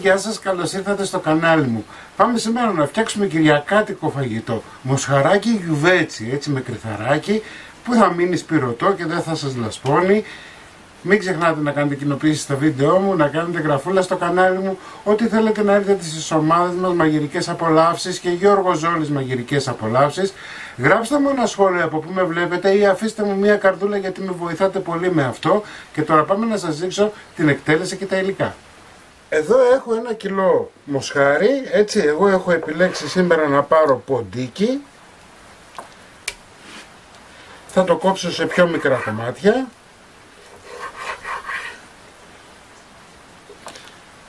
Γεια σας, καλώς ήρθατε στο κανάλι μου. Πάμε σήμερα να φτιάξουμε κυριακάτικο φαγητό. Μοσχαράκι γιουβέτσι, έτσι με κρυθαράκι, που θα μείνει σπυρωτό και δεν θα σας λασπώνει. Μην ξεχνάτε να κάνετε κοινοποίηση στο βίντεό μου, να κάνετε γραφούλα στο κανάλι μου, ό,τι θέλετε να έρθετε στις ομάδες μας μαγειρικές απολαύσεις και Γιώργο Ζόλης μαγειρικές απολαύσεις. Γράψτε μου ένα σχόλιο από που με βλέπετε ή αφήστε μου μια καρδούλα γιατί με βοηθάτε πολύ με αυτό. Και τώρα πάμε να σας δείξω την εκτέλεση και τα υλικά. Εδώ έχω 1 κιλό μοσχάρι, έτσι εγώ έχω επιλέξει σήμερα να πάρω ποντίκι. Θα το κόψω σε πιο μικρά κομμάτια.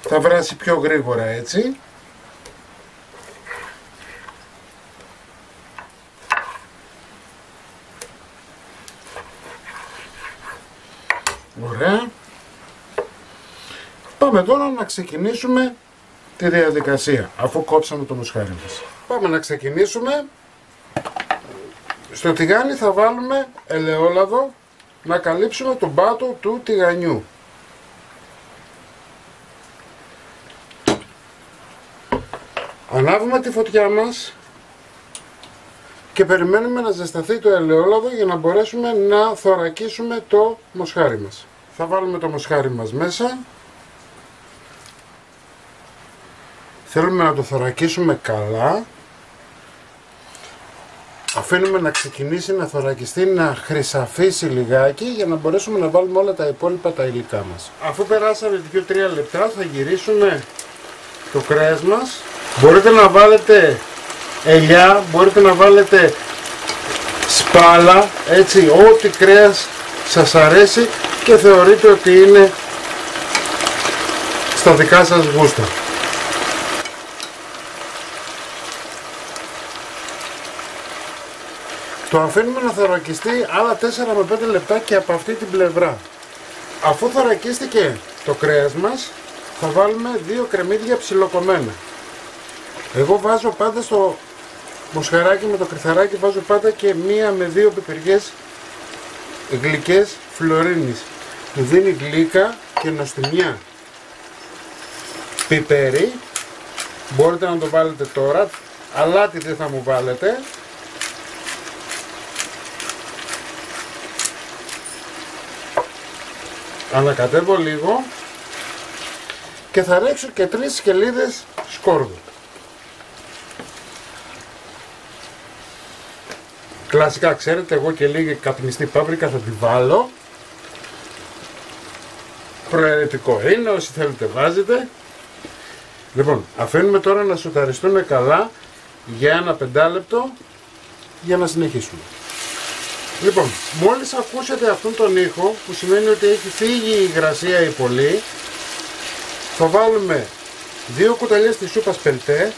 Θα βράσει πιο γρήγορα έτσι. Ωραία. Πάμε τώρα να ξεκινήσουμε τη διαδικασία, αφού κόψαμε το μοσχάρι μας. Πάμε να ξεκινήσουμε. Στο τηγάνι θα βάλουμε ελαιόλαδο να καλύψουμε τον πάτο του τηγανιού. Ανάβουμε τη φωτιά μας και περιμένουμε να ζεσταθεί το ελαιόλαδο για να μπορέσουμε να θωρακίσουμε το μοσχάρι μας. Θα βάλουμε το μοσχάρι μας μέσα. Θέλουμε να το θωρακίσουμε καλά. Αφήνουμε να ξεκινήσει να θωρακιστεί, να χρυσαφίσει λιγάκι για να μπορέσουμε να βάλουμε όλα τα υπόλοιπα τα υλικά μας. Αφού περάσαμε 2-3 λεπτά θα γυρίσουμε το κρέας μας. Μπορείτε να βάλετε ελιά, μπορείτε να βάλετε σπάλα, έτσι, ό,τι κρέας σας αρέσει και θεωρείτε ότι είναι στα δικά σας γούστα. Το αφήνουμε να θωρακιστεί άλλα 4 με 5 λεπτά και από αυτή την πλευρά. Αφού θωρακίστηκε το κρέας μας, θα βάλουμε 2 κρεμμύδια ψιλοκομμένα. Εγώ βάζω πάντα στο μοσχαράκι με το κρυθαράκι, βάζω πάντα και 1 με 2 πιπεριές γλυκές φλωρίνης. Του δίνει γλύκα και νοστιμιά. Πιπέρι, μπορείτε να το βάλετε τώρα, αλάτι δεν θα μου βάλετε. Ανακατεύω λίγο και θα ρίξω και 3 σκελίδες σκόρδου. Κλασικά ξέρετε, εγώ και λίγη καπνιστή πάπρικα θα τη βάλω. Προαιρετικό είναι, όσοι θέλετε βάζετε. Λοιπόν, αφήνουμε τώρα να σουταριστούν καλά για 1 πεντάλεπτο για να συνεχίσουμε. Λοιπόν, μόλις ακούσετε αυτόν τον ήχο, που σημαίνει ότι έχει φύγει η υγρασία η πολύ, θα βάλουμε 2 κουταλιές της σούπας πελτέ,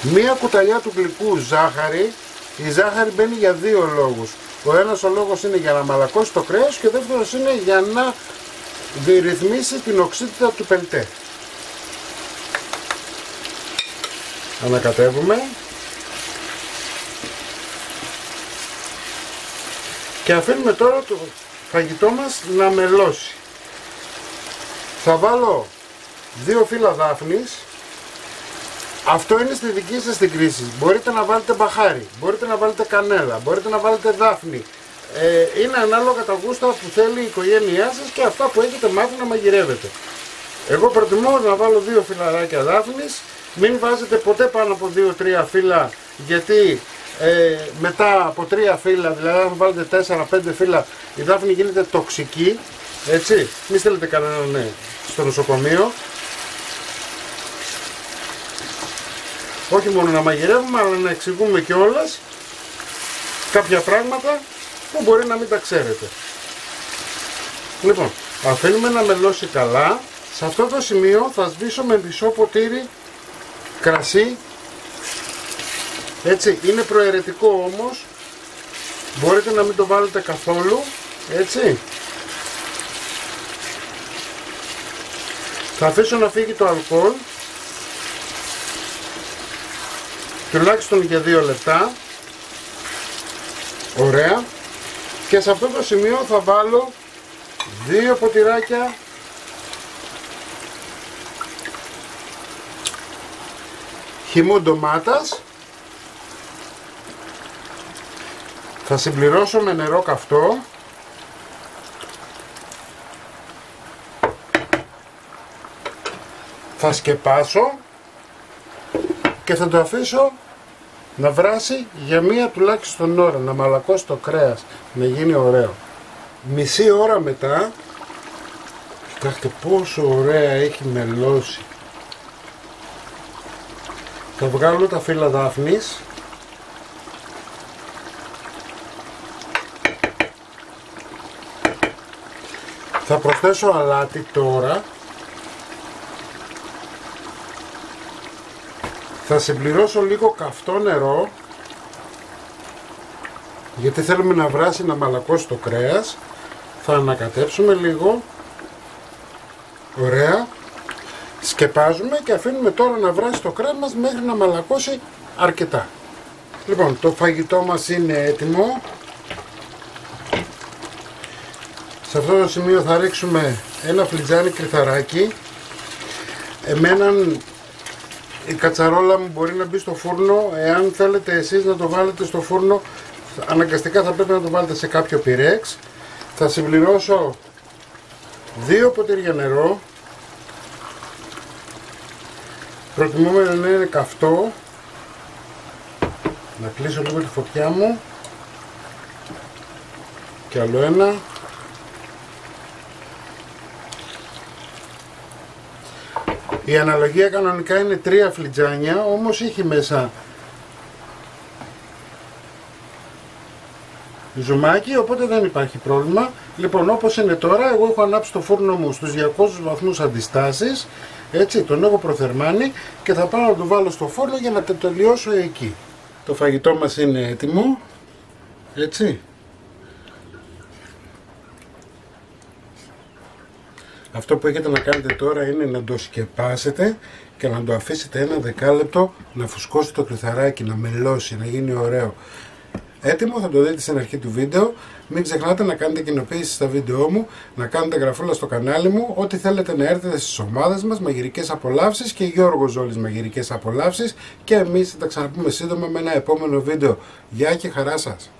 1 κουταλιά του γλυκού ζάχαρη. Η ζάχαρη μπαίνει για 2 λόγους. Ο ένας ο λόγος είναι για να μαλακώσει το κρέας και ο δεύτερος είναι για να ρυθμίσει την οξύτητα του πελτέ. Ανακατεύουμε. Και αφήνουμε τώρα το φαγητό μας να μελώσει. Θα βάλω 2 φύλλα δάφνης. Αυτό είναι στη δική σας την κρίση. Μπορείτε να βάλετε μπαχάρι, μπορείτε να βάλετε κανέλα, μπορείτε να βάλετε δάφνη. Είναι ανάλογα τα γούστα που θέλει η οικογένειά σας και αυτά που έχετε μάθει να μαγειρεύετε. Εγώ προτιμώ να βάλω 2 φυλλαράκια δάφνης. Μην βάζετε ποτέ πάνω από 2-3 φύλλα, γιατί μετά από 3 φύλλα, δηλαδή αν βάλετε 4-5 φύλλα, η δάφνη γίνεται τοξική. Έτσι, μη στέλνετε κανέναν στο νοσοκομείο. Όχι μόνο να μαγειρεύουμε, αλλά να εξηγούμε κιόλας κάποια πράγματα που μπορεί να μην τα ξέρετε. Λοιπόν, αφήνουμε να μελώσει καλά. Σε αυτό το σημείο θα σβήσω με μισό ποτήρι κρασί. Έτσι, είναι προαιρετικό όμως. Μπορείτε να μην το βάλετε καθόλου. Έτσι. Θα αφήσω να φύγει το αλκοόλ. Τουλάχιστον για 2 λεπτά. Ωραία. Και σε αυτό το σημείο θα βάλω 2 ποτηράκια χυμού ντομάτας. Θα συμπληρώσω με νερό καυτό. Θα σκεπάσω και θα το αφήσω να βράσει για μία τουλάχιστον ώρα, να μαλακώσει το κρέας, να γίνει ωραίο. Μισή ώρα μετά, κοιτάξτε πόσο ωραία έχει μελώσει. Θα βγάλω τα φύλλα δάφνης. Θα προσθέσω αλάτι τώρα. Θα συμπληρώσω λίγο καυτό νερό, γιατί θέλουμε να βράσει, να μαλακώσει το κρέας. Θα ανακατέψουμε λίγο. Ωραία. Σκεπάζουμε και αφήνουμε τώρα να βράσει το κρέας μας μέχρι να μαλακώσει αρκετά. Λοιπόν, το φαγητό μας είναι έτοιμο. Σε αυτό το σημείο θα ρίξουμε ένα φλιτζάνι κρυθαράκι. Εμένα η κατσαρόλα μου μπορεί να μπει στο φούρνο. Εάν θέλετε εσείς να το βάλετε στο φούρνο, αναγκαστικά θα πρέπει να το βάλετε σε κάποιο πυρέξ. Θα συμπληρώσω 2 ποτήρια νερό. Προτιμούμε να είναι καυτό. Να κλείσω λίγο τη φωτιά μου. Και άλλο ένα. Η αναλογία κανονικά είναι 3 φλιτζάνια, όμως έχει μέσα ζουμάκι, οπότε δεν υπάρχει πρόβλημα. Λοιπόν, όπως είναι τώρα, εγώ έχω ανάψει το φούρνο μου στους 200 βαθμούς αντιστάσεις, έτσι, τον έχω προθερμάνει και θα πάω να το βάλω στο φούρνο για να το τελειώσω εκεί. Το φαγητό μας είναι έτοιμο, έτσι. Αυτό που έχετε να κάνετε τώρα είναι να το σκεπάσετε και να το αφήσετε ένα δεκάλεπτο να φουσκώσει το κρυθαράκι, να μελώσει, να γίνει ωραίο. Έτοιμο, θα το δείτε στην αρχή του βίντεο. Μην ξεχνάτε να κάνετε κοινοποίηση στα βίντεό μου, να κάνετε γραφούλα στο κανάλι μου, ό,τι θέλετε να έρθετε στις ομάδες μας, Μαγειρικές Απολαύσεις και Γιώργος Ζόλης Μαγειρικές Απολαύσεις, και εμείς θα τα ξαναπούμε σύντομα με ένα επόμενο βίντεο. Γεια και χαρά σας!